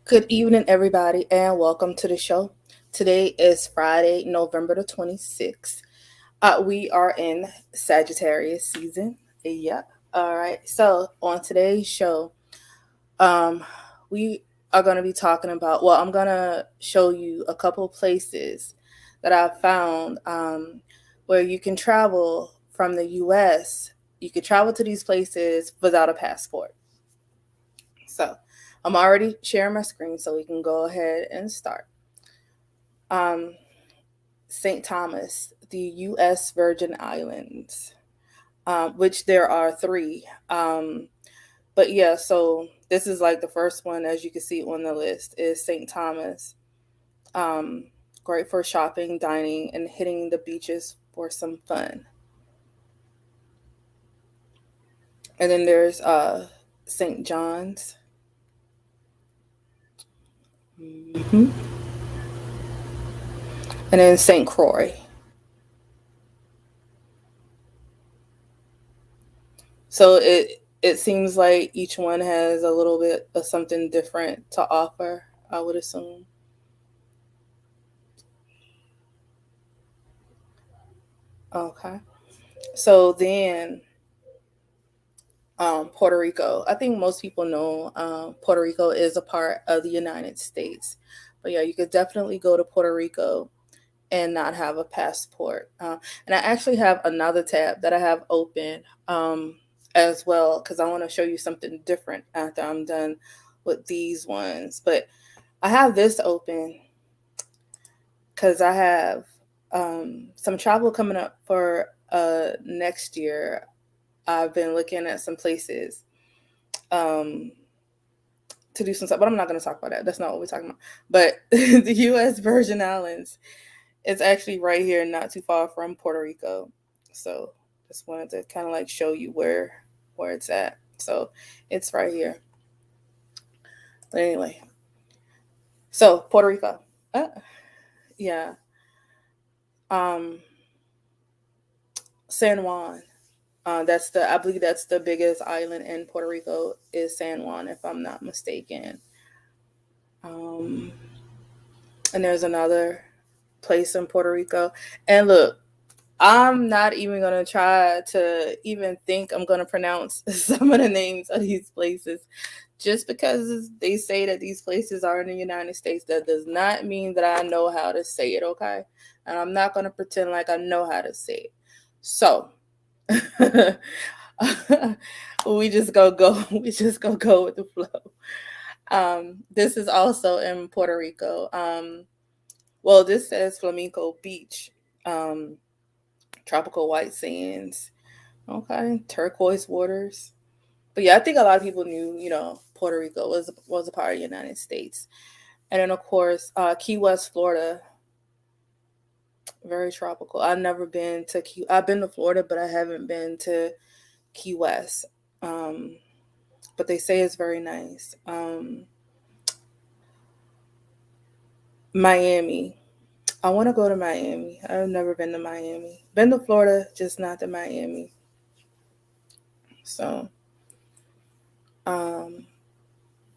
Good evening, everybody, and welcome to the show. Today is Friday, November the 26th. We are in Sagittarius season. Yeah. All right. So, on today's show, um, we are going to be talking about, I'm going to show you a couple places that I've found where you can travel from the U.S. You can travel to these places without a passport. So, I'm already sharing my screen so we can go ahead and start. Um, St. Thomas, the U.S. Virgin Islands, which there are three. But yeah, so this is like the first one, as you can see on the list, is St. Thomas. Um, Great for shopping, dining, and hitting the beaches for some fun. And then there's St. John's. Mm-hmm. And then St. Croix. So it seems like each one has a little bit of something different to offer, I would assume. Okay. So then Puerto Rico. I think most people know Puerto Rico is a part of the United States. But yeah, you could definitely go to Puerto Rico and not have a passport. And I actually have another tab that I have open as well because I want to show you something different after I'm done with these ones. But I have this open because I have some travel coming up for next year. I've been looking at some places um, to do some stuff, but I'm not going to talk about that. That's not what we're talking about. But the U.S. Virgin Islands, it's actually right here, not too far from Puerto Rico. So just wanted to kind of like show you where it's at. So it's right here. But anyway, so Puerto Rico. Uh, yeah. Um, San Juan. I believe that's the biggest island in Puerto Rico is San Juan, if I'm not mistaken. Um, and there's another place in Puerto Rico. And look, I'm not even gonna try to even think I'm gonna pronounce some of the names of these places. Just because they say that these places are in the United States, that does not mean that I know how to say it, okay? And I'm not gonna pretend like I know how to say it. So we just go we just go with the flow. This is also in Puerto Rico. This says Flamenco Beach, tropical white sands, okay, turquoise waters. But yeah, I think a lot of people knew, Puerto Rico was a part of the United States. And then of course, Key West, Florida, very tropical. I've been to Florida, but I haven't been to Key West. Um, but they say it's very nice. Miami. I want to go to Miami. I've never been to Miami. Been to Florida, just not to Miami. So, um,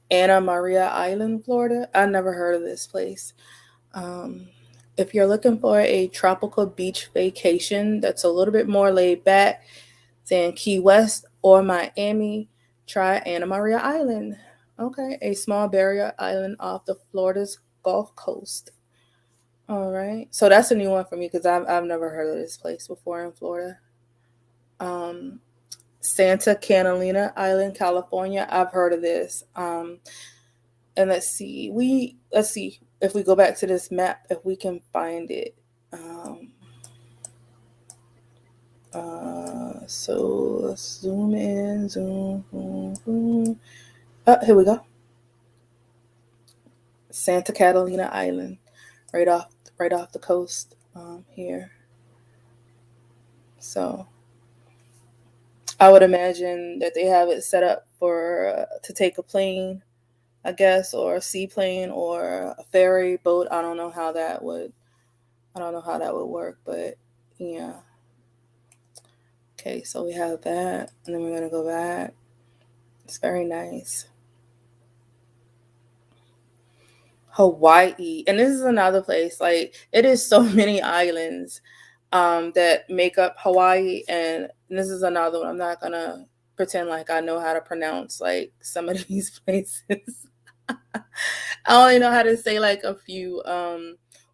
Anna Maria Island, Florida. I never heard of this place. Um, if you're looking for a tropical beach vacation that's a little bit more laid back than Key West or Miami, try Anna Maria Island. Okay, a small barrier island off the Florida's Gulf Coast. All right, so that's a new one for me because I've never heard of this place before in Florida. Um, Santa Catalina Island, California. I've heard of this. And let's see if we go back to this map if we can find it. So let's zoom in, zoom, boom, boom. Oh, here we go. Santa Catalina Island, right off right off the coast here. So I would imagine that they have it set up for to take a plane, I guess, or a seaplane or a ferry boat. I don't know how that would work, but yeah. Okay, so we have that, and then we're gonna go back. It's very nice. Hawaii, and this is another place. Like, it is so many islands that make up Hawaii, and this is another one. I'm not gonna pretend like I know how to pronounce like some of these places. I only know how to say like a few,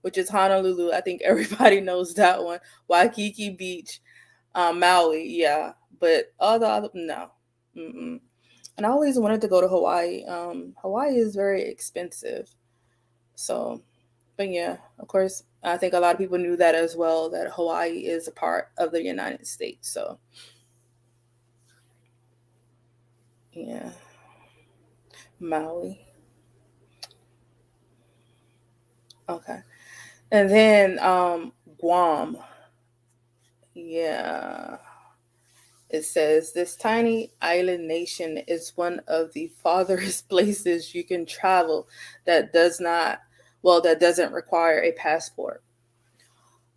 which is Honolulu. I think everybody knows that one. Waikiki Beach, Maui, yeah, but all the other no. Mm-mm. And I always wanted to go to Hawaii. Hawaii is very expensive, so. But yeah, of course, I think a lot of people knew that as well, that Hawaii is a part of the United States. So yeah, Maui. Okay. And then Guam. Yeah. It says this tiny island nation is one of the farthest places you can travel that that doesn't require a passport.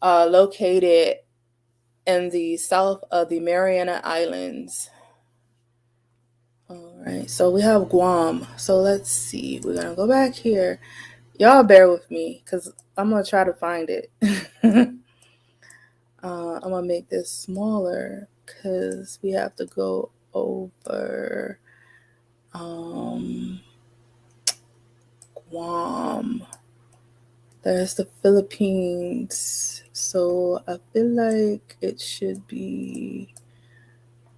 Located in the south of the Mariana Islands. All right, so we have Guam. So let's see. We're gonna go back here. Y'all bear with me because I'm gonna try to find it. I'm gonna make this smaller because we have to go over Guam. There's the Philippines. So I feel like it should be.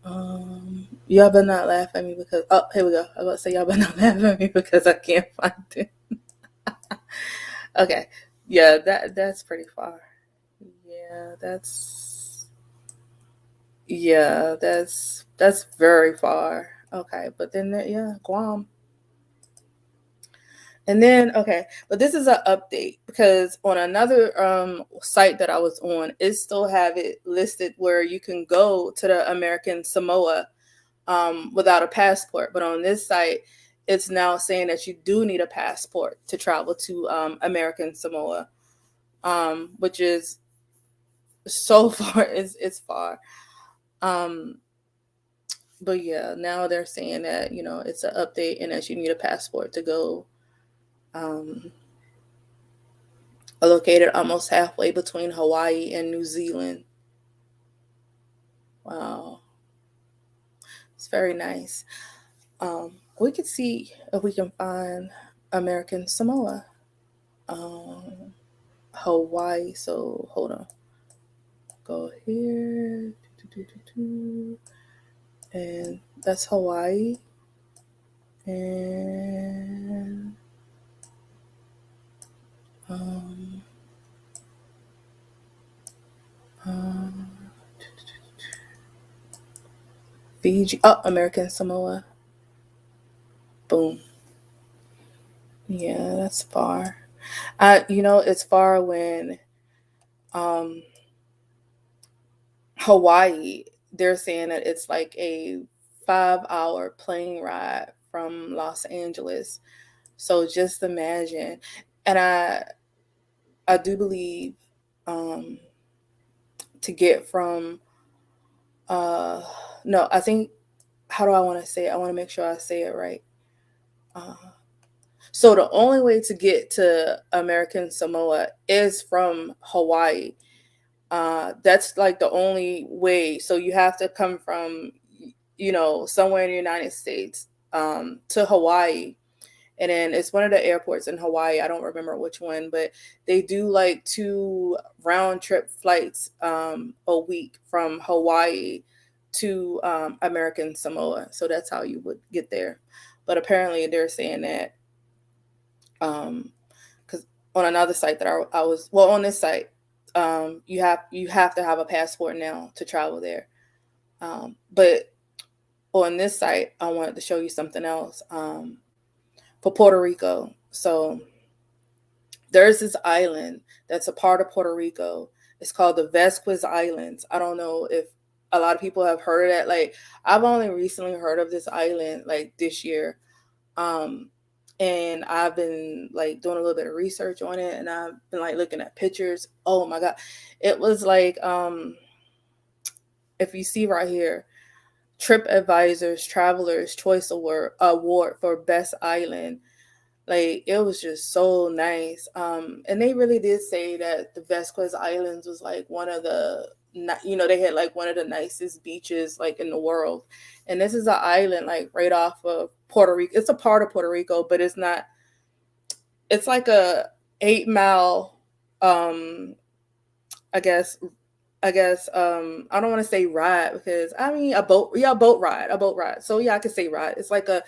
Y'all better not laugh at me because here we go. I was about to say y'all better not laugh at me because I can't find it. Okay, yeah, that's pretty far. Yeah, that's very far. Okay, but then yeah, Guam. And then okay, but this is an update because on another site that I was on, it still have it listed where you can go to the American Samoa without a passport. But on this site, it's now saying that you do need a passport to travel to American Samoa, which is so far. It's far. Um, but yeah, now they're saying that it's an update and that you need a passport to go. Um, Located almost halfway between Hawaii and New Zealand. Wow, it's very nice. We could see if we can find American Samoa, um, Hawaii. So hold on, go here, and that's Hawaii, and um, um, Fiji. Oh, American Samoa. Boom. Yeah, that's far. It's far when um Hawaii, they're saying that it's like a 5-hour plane ride from Los Angeles. So just imagine. And I do believe um to get from uh no, I think how do I want to say it? I want to make sure I say it right. Uh, so the only way to get to American Samoa is from Hawaii. That's like the only way. So you have to come from, somewhere in the United States to Hawaii. And then it's one of the airports in Hawaii. I don't remember which one, but they do like 2 round trip flights a week from Hawaii to American Samoa. So that's how you would get there. But apparently they're saying that because on another site that I was on this site, you have to have a passport now to travel there. But on this site, I wanted to show you something else for Puerto Rico. So there's this island that's a part of Puerto Rico. It's called the Vasquez Islands. I don't know if a lot of people have heard of that. Like, I've only recently heard of this island like this year. Um, and I've been like doing a little bit of research on it, and I've been like looking at pictures. Oh my God. It was like, if you see right here, TripAdvisor's Traveler's Choice Award for Best Island. Like, it was just so nice. And they really did say that the Vasquez Islands was like one of the, they had like one of the nicest beaches like in the world. And this is an island like right off of Puerto Rico. It's a part of Puerto Rico, but it's not. It's like a 8 mile, um, I guess. I don't want to say ride because I mean a boat ride. So yeah, I could say ride. It's like a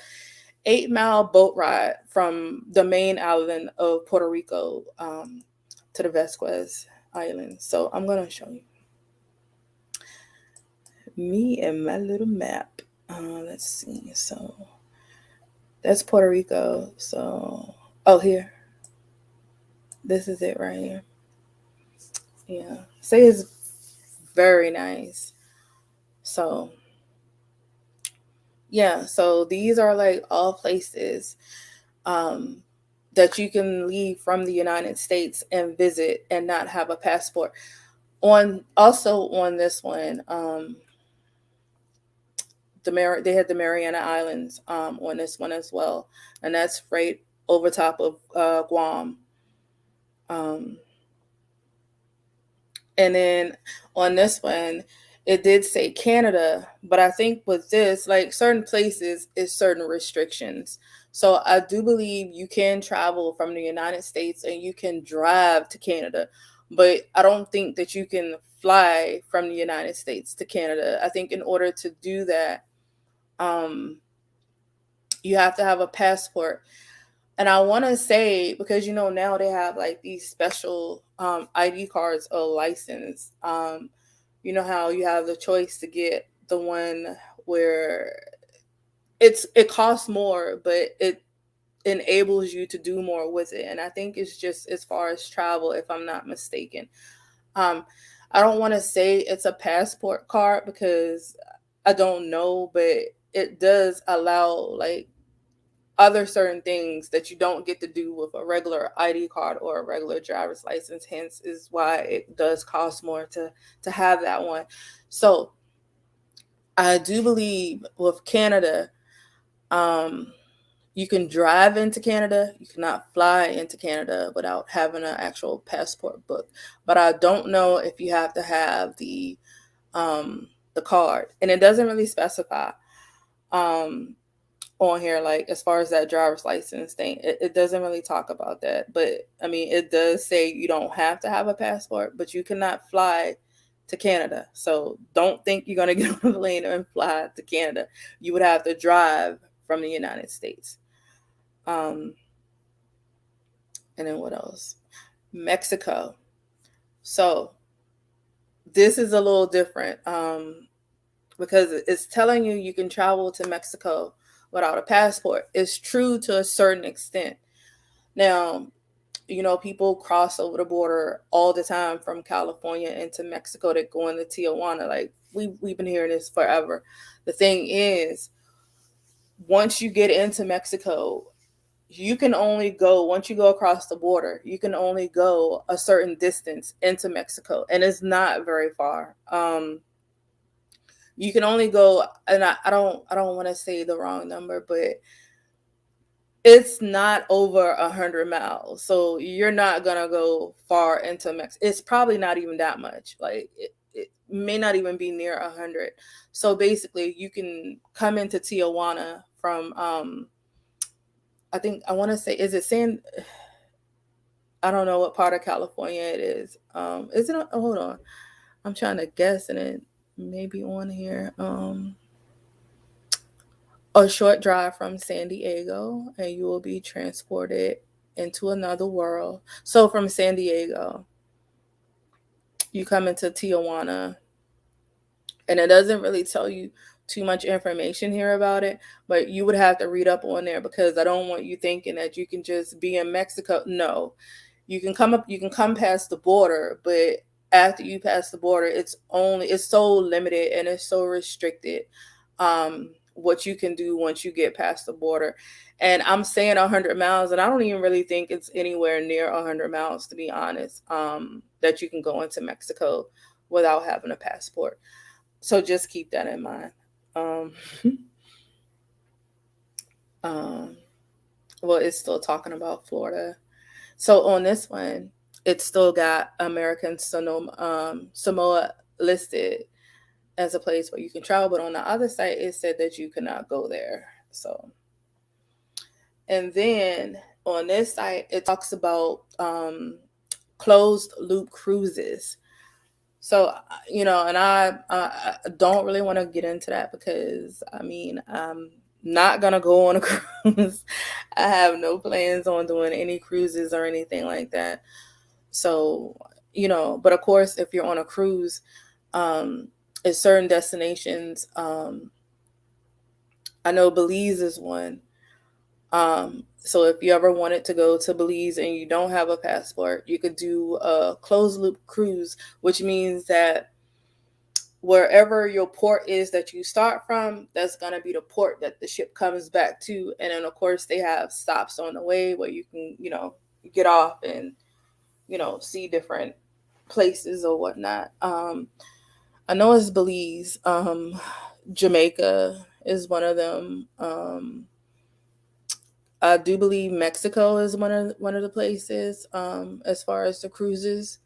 8 mile boat ride from the main island of Puerto Rico to the Vasquez Islands. So I'm gonna show you me and my little map. Let's see. So that's Puerto Rico. So here, this is it right here. Yeah, say it's very nice. So yeah, so these are like all places um, that you can leave from the United States and visit and not have a passport. On this one, they had the Mariana Islands on this one as well, and that's right over top of Guam. Um, And then on this one, it did say Canada, but I think with this, like certain places, is certain restrictions. So I do believe you can travel from the United States and you can drive to Canada, but I don't think that you can fly from the United States to Canada. I think in order to do that, um, you have to have a passport. And I want to say, because now they have like these special ID cards or license. You know how you have the choice to get the one where it costs more, but it enables you to do more with it. And I think it's just as far as travel, if I'm not mistaken. Um, I don't want to say it's a passport card because I don't know, but it does allow like other certain things that you don't get to do with a regular ID card or a regular driver's license. Hence is why it does cost more to have that one. So I do believe with Canada, um, you can drive into Canada. You cannot fly into Canada without having an actual passport book. But I don't know if you have to have the card, and it doesn't really specify. Um, on here, like as far as that driver's license thing, it doesn't really talk about that. But I mean, it does say you don't have to have a passport, but you cannot fly to Canada. So don't think you're going to get on a plane and fly to Canada. You would have to drive from the United States. Um, and then what else? Mexico. So this is a little different because it's telling you can travel to Mexico without a passport. It's true to a certain extent. Now, people cross over the border all the time from California into Mexico to go into Tijuana. Like we've been hearing this forever. The thing is, once you get into Mexico, you can only go once you go across the border. You can only go a certain distance into Mexico, and it's not very far. You can only go, and I don't want to say the wrong number, but it's not over 100 miles. So you're not gonna go far into Mexico. It's probably not even that much. Like it may not even be near 100. So basically, you can come into Tijuana from I think I want to say, is it San? I don't know what part of California it is. Is it? Hold on, I'm trying to guess, and it may be on here. A short drive from San Diego, and you will be transported into another world. So from San Diego, you come into Tijuana, and it doesn't really tell you too much information here about it, but you would have to read up on there because I don't want you thinking that you can just be in Mexico. No, you can come past the border, but after you pass the border, it's so limited and it's so restricted what you can do once you get past the border. And I'm saying 100 miles, and I don't even really think it's anywhere near 100 miles, to be honest, that you can go into Mexico without having a passport. So just keep that in mind. Um, um, Well, it's still talking about Florida. So on this one, it's still got American Samoa listed as a place where you can travel, but on the other site, it said that you cannot go there. So, and then on this site, it talks about closed loop cruises. So, and I don't really want to get into that because, I mean, I'm not going to go on a cruise. I have no plans on doing any cruises or anything like that. So, but of course, if you're on a cruise, at certain destinations, I know Belize is one. So if you ever wanted to go to Belize and you don't have a passport, you could do a closed loop cruise, which means that wherever your port is that you start from, that's going to be the port that the ship comes back to. And then, of course, they have stops on the way where you can, get off and, see different places or whatnot. I know it's Belize. Jamaica is one of them. I do believe Mexico is one of the places as far as the cruises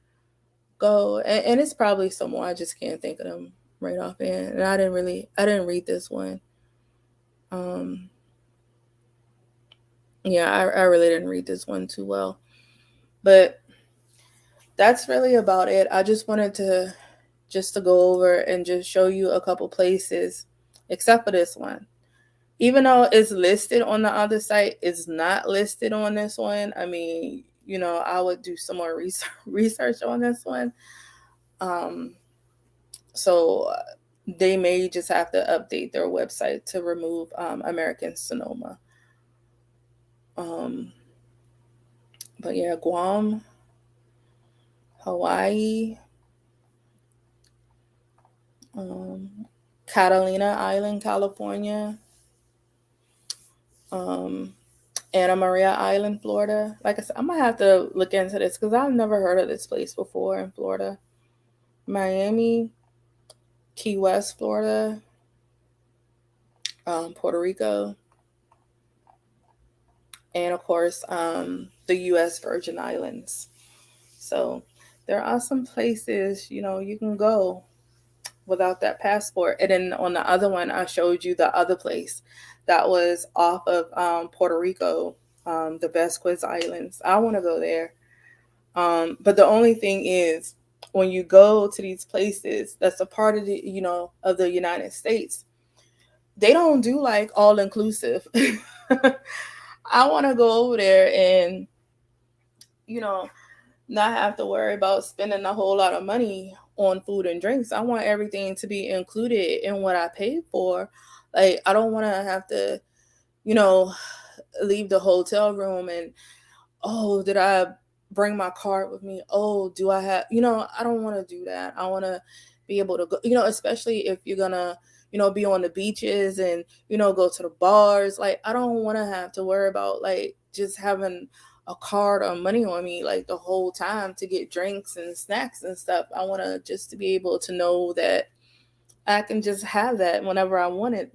go, and it's probably some more. I just can't think of them right offhand, and I didn't read this one. Yeah, I really didn't read this one too well, but that's really about it. I just wanted to go over and just show you a couple places, except for this one. Even though it's listed on the other site, it's not listed on this one. I mean, I would do some more research on this one. So they may just have to update their website to remove American Sonoma. But yeah, Guam, Hawaii, Catalina Island, California, Anna Maria Island, Florida. Like I said, I'm gonna have to look into this because I've never heard of this place before in Florida. Miami, Key West, Florida, Puerto Rico, and of course, the U.S. Virgin Islands. So there are some places, you can go without that passport. And then on the other one, I showed you the other place that was off of Puerto Rico, the Vasquez Islands. I want to go there. But the only thing is, when you go to these places that's a part of the, of the United States, they don't do like all inclusive. I want to go over there and, not have to worry about spending a whole lot of money on food and drinks. I want everything to be included in what I paid for. Like, I don't want to have to, leave the hotel room and, oh, did I bring my card with me? Oh, do I have, I don't want to do that. I want to be able to go, especially if you're going to, be on the beaches and, go to the bars. Like, I don't want to have to worry about like just having a card or money on me like the whole time to get drinks and snacks and stuff. I want to just to be able to know that I can just have that whenever I want it,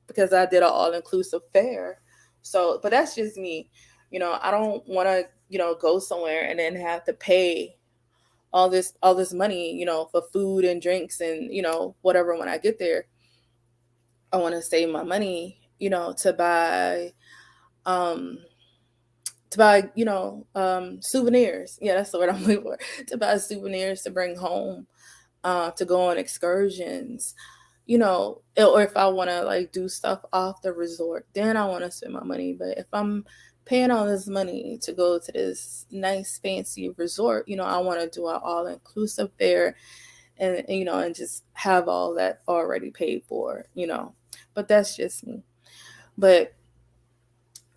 because I did an all-inclusive fare. So, but that's just me. I don't want to, go somewhere and then have to pay all this money, for food and drinks and, whatever when I get there. I want to save my money, to buy souvenirs. Yeah, that's the word I'm looking for. To buy souvenirs to bring home, to go on excursions, or if I want to like do stuff off the resort, then I want to spend my money. But if I'm paying all this money to go to this nice fancy resort, I want to do an all-inclusive fare and and just have all that already paid for, But that's just me. But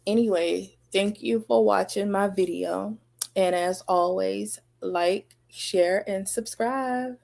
anyway, thank you for watching my video. And as always, like, share, and subscribe.